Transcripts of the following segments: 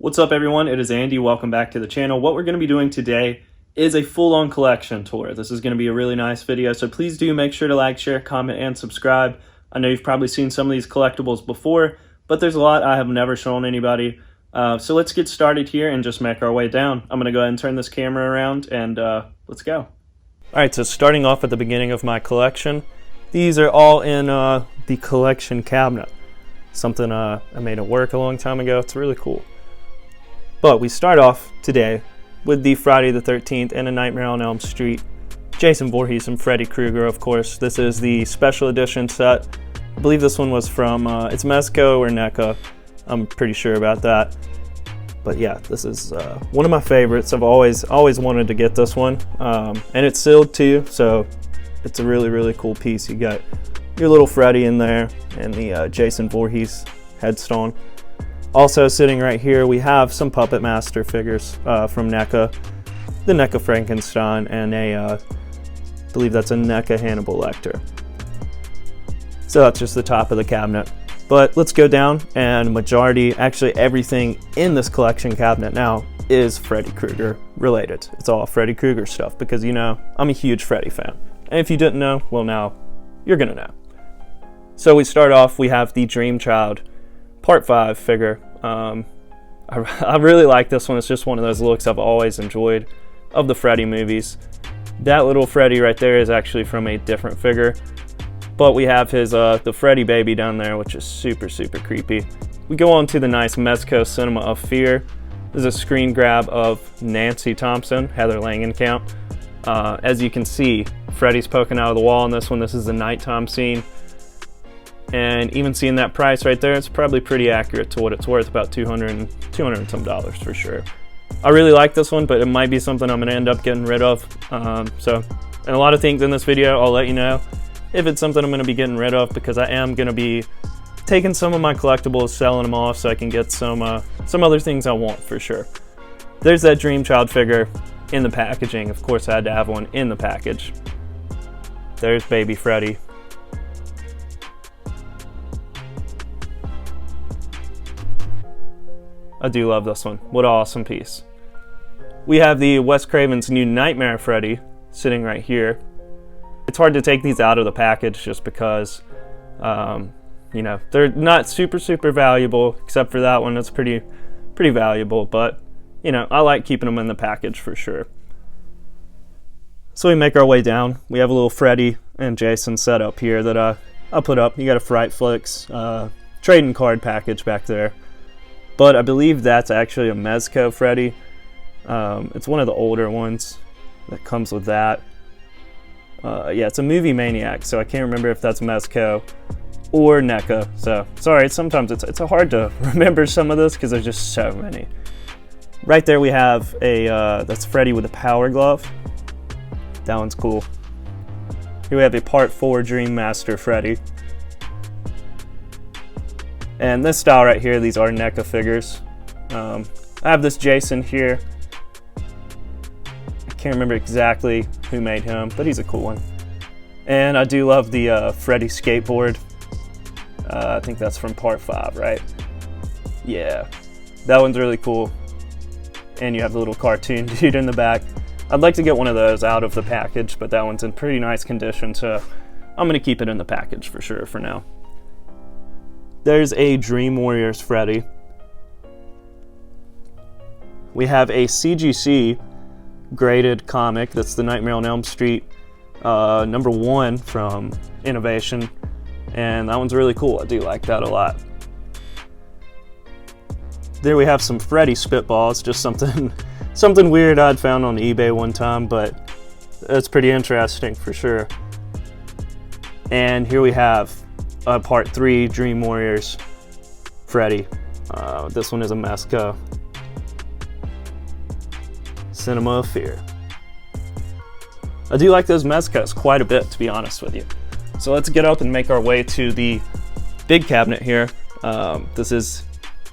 What's up everyone, it is Andy, welcome back to the channel. What we're going to be doing today is a full-on collection tour. This is going to be a really nice video, so please do make sure to like, share, comment, and subscribe. I know you've probably seen some of these collectibles before, but there's a lot I have never shown anybody. So let's get started here and just make our way down. I'm going to go ahead and turn this camera around and let's go. Alright, so starting off at the beginning of my collection, these are all in the collection cabinet. Something I made at work a long time ago. It's really cool. But we start off today with the Friday the 13th and A Nightmare on Elm Street. Jason Voorhees and Freddy Krueger, of course. This is the special edition set. I believe this one was from, it's Mezco or NECA. I'm pretty sure about that. But yeah, this is one of my favorites. I've always wanted to get this one. And it's sealed too, so it's a really cool piece. You got your little Freddy in there and the Jason Voorhees headstone. Also sitting right here, we have some Puppet Master figures from NECA. The NECA Frankenstein and I believe that's a NECA Hannibal Lecter. So that's just the top of the cabinet. But let's go down, and majority, actually everything in this collection cabinet now is Freddy Krueger related. It's all Freddy Krueger stuff because, you know, I'm a huge Freddy fan. And if you didn't know, well now, you're gonna know. So we start off, we have the Dream Child Part 5 figure. I really like this one. It's just one of those looks I've always enjoyed of the Freddy movies. That little Freddy right there is actually from a different figure. But we have his the Freddy baby down there, which is super creepy. We go on to the nice Mezco Cinema of Fear. This is a screen grab of Nancy Thompson, Heather Langenkamp. As you can see, Freddy's poking out of the wall in this one. This is the nighttime scene. And even seeing that price right there, it's probably pretty accurate to what it's worth, about $200 and some dollars for sure. I really like this one, but it might be something I'm going to end up getting rid of. And a lot of things in this video, I'll let you know if it's something I'm going to be getting rid of, because I am going to be taking some of my collectibles, selling them off so I can get some other things I want for sure. There's that Dream Child figure in the packaging. Of course, I had to have one in the package. There's baby Freddy. I do love this one. What an awesome piece. We have the Wes Craven's New Nightmare Freddy sitting right here. It's hard to take these out of the package just because, you know, they're not super valuable, except for that one. That's pretty valuable, but, you know, I like keeping them in the package for sure. So we make our way down. We have a little Freddy and Jason setup here that I'll put up. You got a Fright Flicks trading card package back there. But I believe that's actually a Mezco Freddy. It's one of the older ones that comes with that. Yeah, it's a Movie Maniac, so I can't remember if that's Mezco or NECA. So, sorry, sometimes it's hard to remember some of this because there's just so many. Right there we have that's Freddy with a power glove. That one's cool. Here we have a Part 4 Dream Master Freddy. And this style right here, these are NECA figures. I have this Jason here. I can't remember exactly who made him, but he's a cool one. And I do love the Freddy skateboard. I think that's from Part 5, right? Yeah, that one's really cool. And you have the little cartoon dude in the back. I'd like to get one of those out of the package, but that one's in pretty nice condition, so I'm gonna keep it in the package for sure for now. There's a Dream Warriors Freddy. We have a CGC graded comic. That's the Nightmare on Elm Street #1 from Innovation. And that one's really cool. I do like that a lot. There we have some Freddy Spitballs. Just something weird I'd found on eBay one time, but it's pretty interesting for sure. And here we have Part 3 Dream Warriors Freddy. This one is a Mezco Cinema of Fear. I do like those Mezcos quite a bit, to be honest with you. So let's get up and make our way to the big cabinet here. This is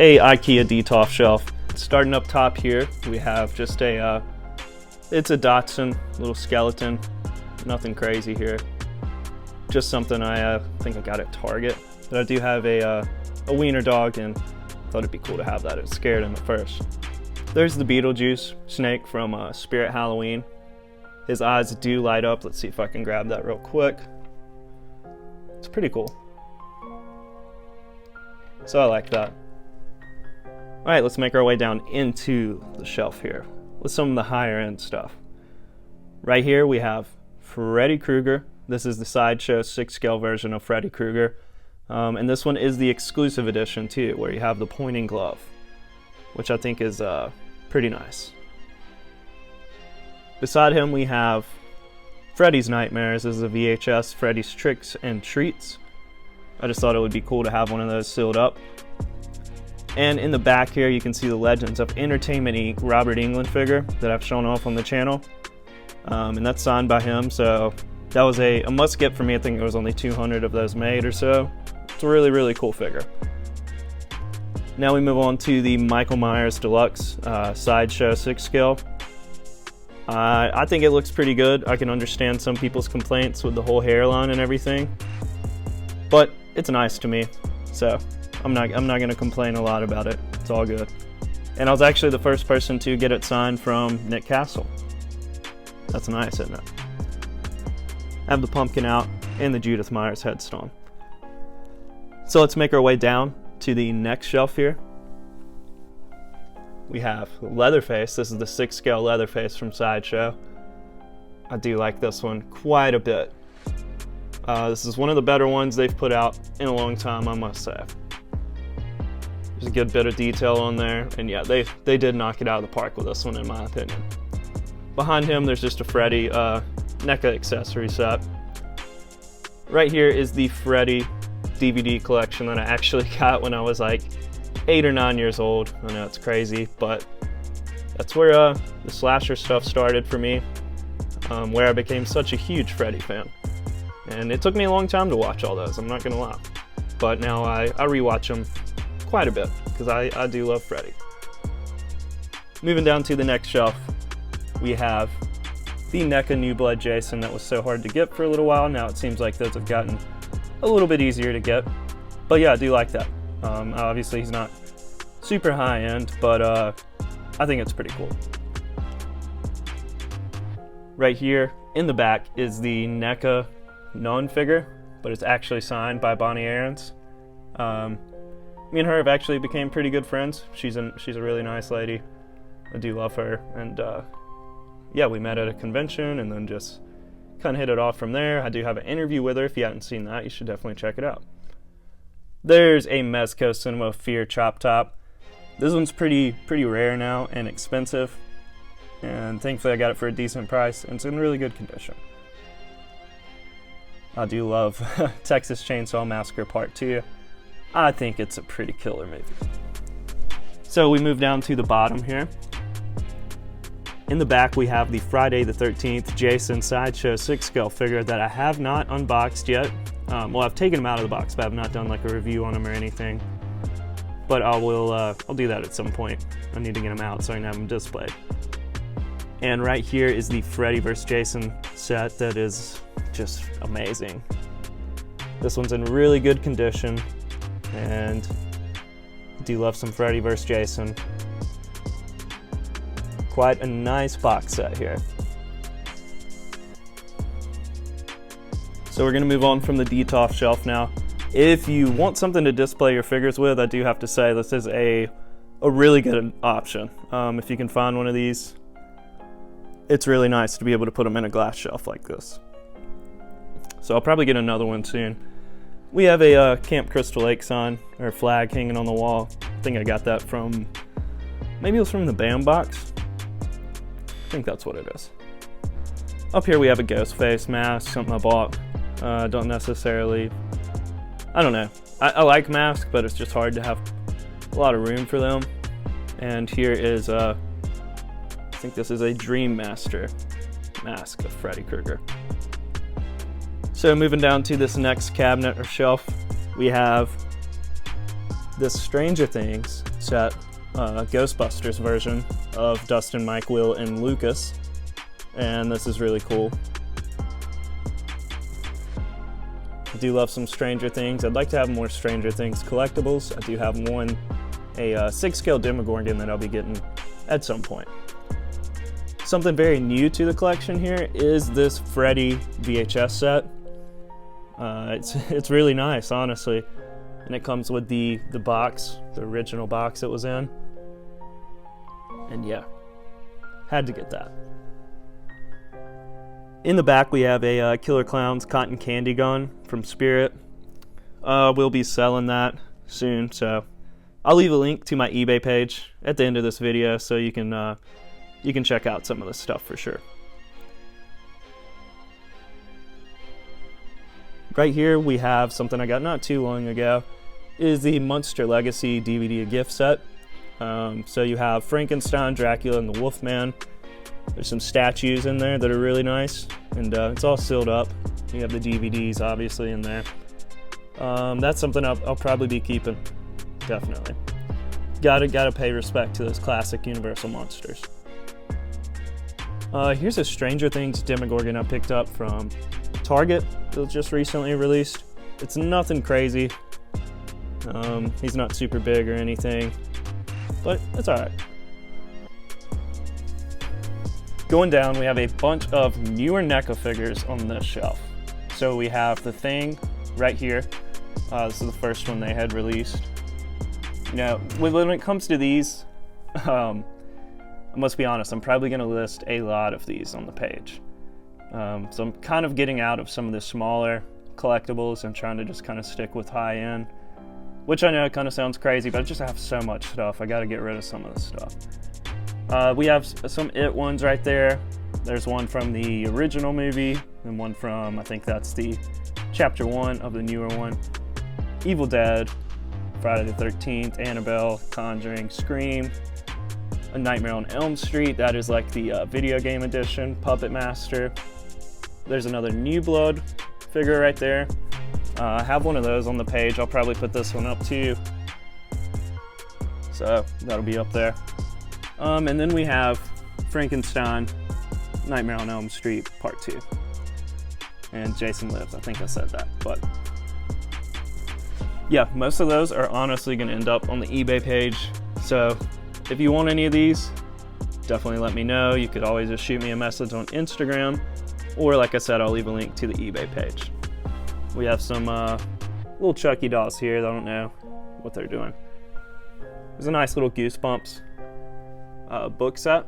a IKEA Detolf shelf. Starting up top here, we have just it's a Dachshund, little skeleton. Nothing crazy here. Just something I think I got at Target. But I do have a wiener dog in Thought it'd be cool to have that. It scared him at first. There's the Beetlejuice snake from Spirit Halloween. His eyes do light up. Let's see if I can grab that real quick. It's pretty cool. So I like that. Alright, let's make our way down into the shelf here with some of the higher end stuff. Right here we have Freddy Krueger. This is the Sideshow 6-scale version of Freddy Krueger. And this one is the exclusive edition too, where you have the pointing glove, which I think is pretty nice. Beside him we have Freddy's Nightmares. This is a VHS Freddy's Tricks and Treats. I just thought it would be cool to have one of those sealed up. And in the back here you can see the Legends of Entertainment Inc. Robert Englund figure that I've shown off on the channel. And that's signed by him, so that was a must get for me. I think there was only 200 of those made or so. It's a really, really cool figure. Now we move on to the Michael Myers Deluxe Sideshow 6-scale. I think it looks pretty good. I can understand some people's complaints with the whole hairline and everything, but it's nice to me, so I'm not going to complain a lot about it. It's all good. And I was actually the first person to get it signed from Nick Castle. That's nice, isn't it? I have the pumpkin out and the Judith Myers headstone. So let's make our way down to the next shelf here. We have Leatherface. This is the 6-scale Leatherface from Sideshow. I do like this one quite a bit. This is one of the better ones they've put out in a long time, I must say. There's a good bit of detail on there, and yeah, they did knock it out of the park with this one, in my opinion. Behind him, there's just a Freddy NECA accessory set. Right here is the Freddy DVD collection that I actually got when I was like 8 or 9 years old. I know it's crazy, but that's where the slasher stuff started for me, where I became such a huge Freddy fan. And it took me a long time to watch all those, I'm not gonna lie. But now I rewatch them quite a bit, because I do love Freddy. Moving down to the next shelf, we have the NECA New Blood Jason that was so hard to get for a little while. Now it seems like those have gotten a little bit easier to get. But yeah, I do like that. Obviously he's not super high end, but I think it's pretty cool. Right here in the back is the NECA Nun figure, but it's actually signed by Bonnie Aarons. Me and her have actually became pretty good friends. She's a really nice lady. I do love her, and yeah, we met at a convention and then just kind of hit it off from there. I do have an interview with her. If you haven't seen that, you should definitely check it out. There's a Mezco Cinema Fear Chop Top. This one's pretty rare now and expensive, and thankfully I got it for a decent price, and it's in really good condition. I do love Texas Chainsaw Massacre Part 2. I think it's a pretty killer movie. So we move down to the bottom here. In the back we have the Friday the 13th Jason Sideshow 6-scale figure that I have not unboxed yet. Well, I've taken them out of the box, but I've not done like a review on them or anything. But I'll do that at some point. I need to get them out so I can have them displayed. And right here is the Freddy vs. Jason set that is just amazing. This one's in really good condition, and I do love some Freddy vs. Jason. Quite a nice box set here. So we're going to move on from the DTOF shelf now. If you want something to display your figures with, I do have to say this is a really good option. If you can find one of these, it's really nice to be able to put them in a glass shelf like this. So I'll probably get another one soon. We have a Camp Crystal Lake sign or flag hanging on the wall. I think I got that from, maybe it was from the BAM box. I think that's what it is. Up here we have a ghost face mask, something I bought. Don't necessarily, I don't know. I like masks, but it's just hard to have a lot of room for them. And here is, I think this is a Dream Master mask of Freddy Krueger. So moving down to this next cabinet or shelf, we have this Stranger Things set, Ghostbusters version of Dustin, Mike, Will, and Lucas. And this is really cool. I do love some Stranger Things. I'd like to have more Stranger Things collectibles. I do have one a 6-scale Demogorgon that I'll be getting at some point. Something very new to the collection here is this Freddy VHS set. It's really nice, honestly, and it comes with the box, the original box it was in, and yeah, had to get that. In the back we have a Killer Clowns cotton candy gun from Spirit. We'll be selling that soon, so I'll leave a link to my eBay page at the end of this video so you can check out some of this stuff for sure. Right here we have something I got not too long ago, is the Monster Legacy DVD gift set. So you have Frankenstein, Dracula, and the Wolfman. There's some statues in there that are really nice, and it's all sealed up. You have the DVDs obviously in there. That's something I'll probably be keeping, definitely. Gotta pay respect to those classic Universal monsters. Here's a Stranger Things Demogorgon I picked up from Target that was just recently released. It's nothing crazy. He's not super big or anything, but it's alright. Going down, we have a bunch of newer NECA figures on this shelf. So we have The Thing right here. This is the first one they had released. You know, when it comes to these, I must be honest, I'm probably going to list a lot of these on the page. So I'm kind of getting out of some of the smaller collectibles and trying to just kind of stick with high-end, which I know kind of sounds crazy, but I just have so much stuff. I got to get rid of some of this stuff. We have some It ones right there. There's one from the original movie and one from, I think that's the Chapter 1 of the newer one. Evil Dead, Friday the 13th, Annabelle, Conjuring, Scream, A Nightmare on Elm Street, that is like the video game edition, Puppet Master. There's another New Blood figure right there. I have one of those on the page. I'll probably put this one up too. So that'll be up there. And then we have Frankenstein, Nightmare on Elm Street Part 2. And Jason Lives, I think I said that, but yeah, most of those are honestly gonna end up on the eBay page. So if you want any of these, definitely let me know. You could always just shoot me a message on Instagram, or like I said, I'll leave a link to the eBay page. We have some little Chucky dolls here. I don't know what they're doing. There's a nice little Goosebumps book set.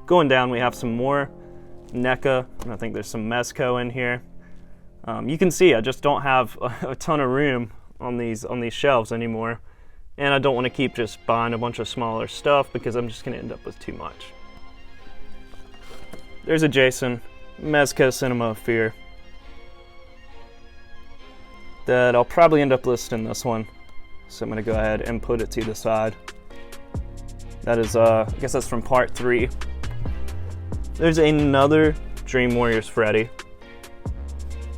Going down, we have some more NECA, and I think there's some Mezco in here. You can see I just don't have a ton of room on these shelves anymore, and I don't want to keep just buying a bunch of smaller stuff because I'm just going to end up with too much. There's a Jason, Mezco Cinema of Fear, that I'll probably end up listing this one, so I'm going to go ahead and put it to the side. That is, I guess that's from Part 3. There's another Dream Warriors Freddy.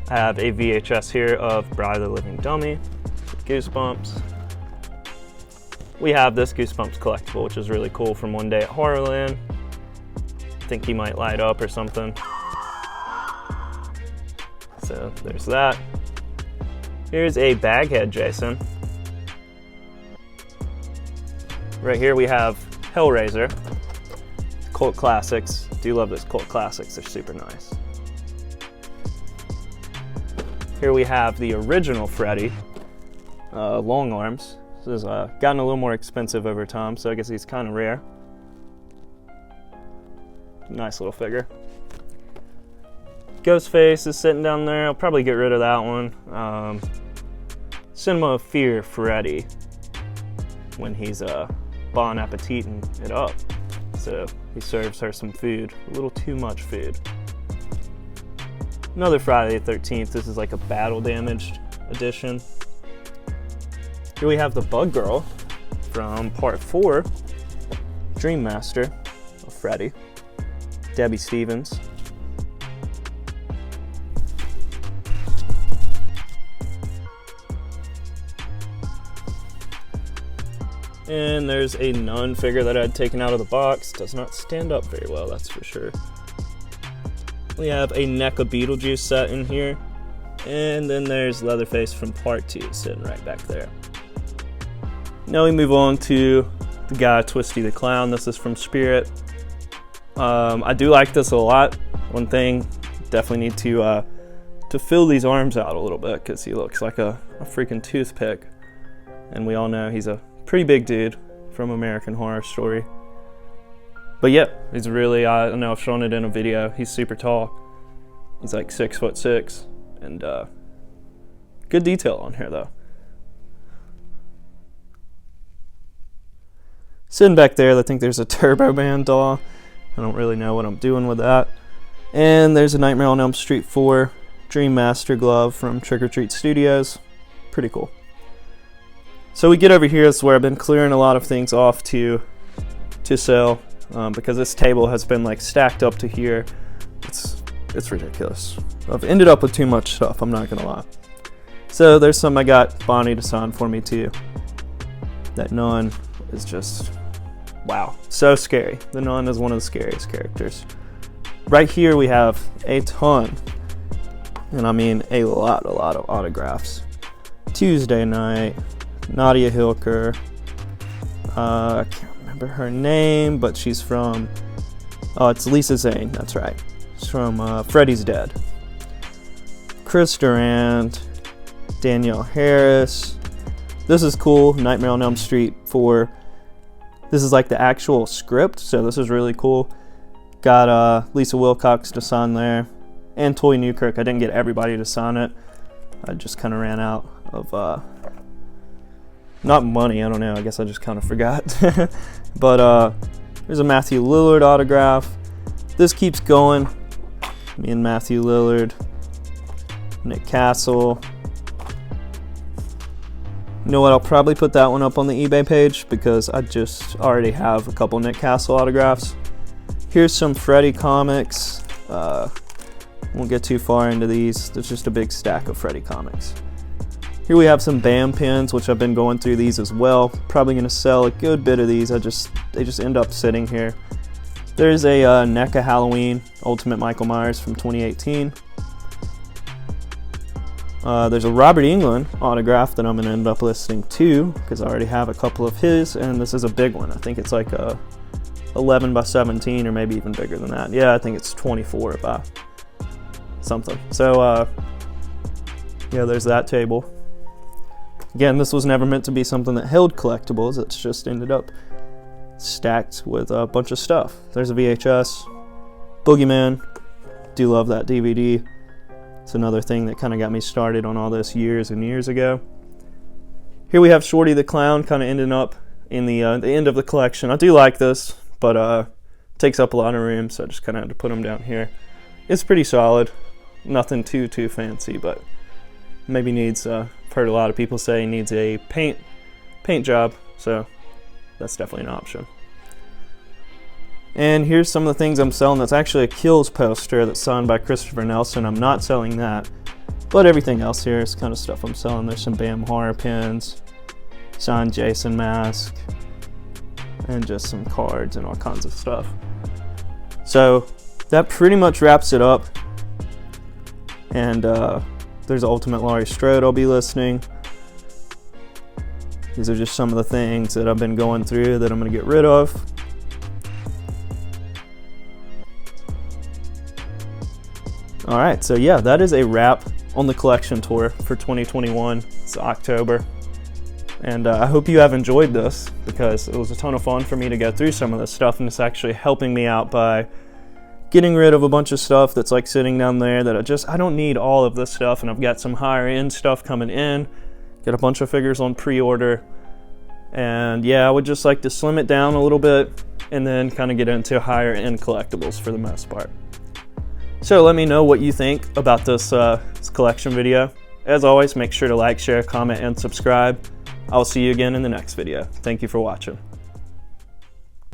I have a VHS here of Bride of the Living Dummy, Goosebumps. We have this Goosebumps collectible, which is really cool, from One Day at Horrorland. I think he might light up or something. So there's that. Here's a Baghead Jason. Right here we have Hellraiser. Cult classics. Do love those cult classics, they're super nice. Here we have the original Freddy, Long Arms. This has gotten a little more expensive over time, so I guess he's kind of rare. Nice little figure. Ghostface is sitting down there. I'll probably get rid of that one. Cinema of Fear Freddy, when he's bon appetiting it up. So he serves her some food, a little too much food. Another Friday the 13th. This is like a battle damaged edition. Here we have the Bug Girl from Part 4, Dream Master of Freddy, Debbie Stevens. And there's a nun figure that I'd taken out of the box. Does not stand up very well, that's for sure. We have a NECA Beetlejuice set in here. And then there's Leatherface from Part 2 sitting right back there. Now we move on to the guy Twisty the Clown. This is from Spirit. I do like this a lot. One thing, definitely need to fill these arms out a little bit because he looks like a freaking toothpick. And we all know he's a pretty big dude from American Horror Story. But yeah, he's really, I know I've shown it in a video, he's super tall. He's like 6'6", and good detail on here though. Sitting back there, I think there's a Turbo Man doll. I don't really know what I'm doing with that. And there's a Nightmare on Elm Street 4 Dream Master glove from Trick or Treat Studios. Pretty cool. So we get over here, this is where I've been clearing a lot of things off to sell, because this table has been like stacked up to here. It's ridiculous. I've ended up with too much stuff, I'm not gonna lie. So there's some I got Bonnie to sign for me too. That nun is just, wow, so scary. The nun is one of the scariest characters. Right here we have a ton, and I mean a lot of autographs. Tuesday Night, Nadia Hilker, I can't remember her name, but she's from, oh, it's Lisa Zane, that's right. She's from Freddy's Dead. Chris Durant, Danielle Harris. This is cool, Nightmare on Elm Street 4. This is like the actual script, so this is really cool. Got Lisa Wilcox to sign there, and Toy Newkirk. I didn't get everybody to sign it. I just kind of ran out of, not money, I don't know, I guess I just kind of forgot. But there's a Matthew Lillard autograph. This keeps going. Me and Matthew Lillard, Nick Castle. You know what, I'll probably put that one up on the eBay page because I just already have a couple Nick Castle autographs. Here's some Freddy comics. Won't get too far into these. There's just a big stack of Freddy comics. Here we have some BAM pins, which I've been going through these as well. Probably going to sell a good bit of these. They just end up sitting here. There's a NECA Halloween Ultimate Michael Myers from 2018. There's a Robert Englund autograph that I'm going to end up listing too, because I already have a couple of his, and this is a big one. I think it's like a 11 by 17 or maybe even bigger than that. Yeah, I think it's 24 by something. So yeah, there's that table. Again, this was never meant to be something that held collectibles. It's just ended up stacked with a bunch of stuff. There's a VHS, Boogeyman. Do love that DVD. It's another thing that kind of got me started on all this years and years ago. Here we have Shorty the Clown, kind of ending up in the end of the collection. I do like this, but takes up a lot of room, so I just kind of had to put them down here. It's pretty solid. Nothing too fancy, but maybe needs, I've heard a lot of people say needs a paint job, so that's definitely an option. And here's some of the things I'm selling. That's actually a Kills poster that's signed by Christopher Nelson. I'm not selling that, but everything else here is kind of stuff I'm selling. There's some BAM horror pins, signed Jason mask, and just some cards and all kinds of stuff. So that pretty much wraps it up. And there's Ultimate Laurie Strode I'll be listing. These are just some of the things that I've been going through that I'm going to get rid of. Alright, so yeah, that is a wrap on the collection tour for 2021. It's October. And I hope you have enjoyed this, because it was a ton of fun for me to go through some of this stuff, and it's actually helping me out by getting rid of a bunch of stuff that's like sitting down there that I don't need all of this stuff, and I've got some higher end stuff coming in. Got a bunch of figures on pre-order. And yeah, I would just like to slim it down a little bit and then kind of get into higher end collectibles for the most part. So let me know what you think about this collection video. As always, make sure to like, share, comment, and subscribe. I'll see you again in the next video. Thank you for watching.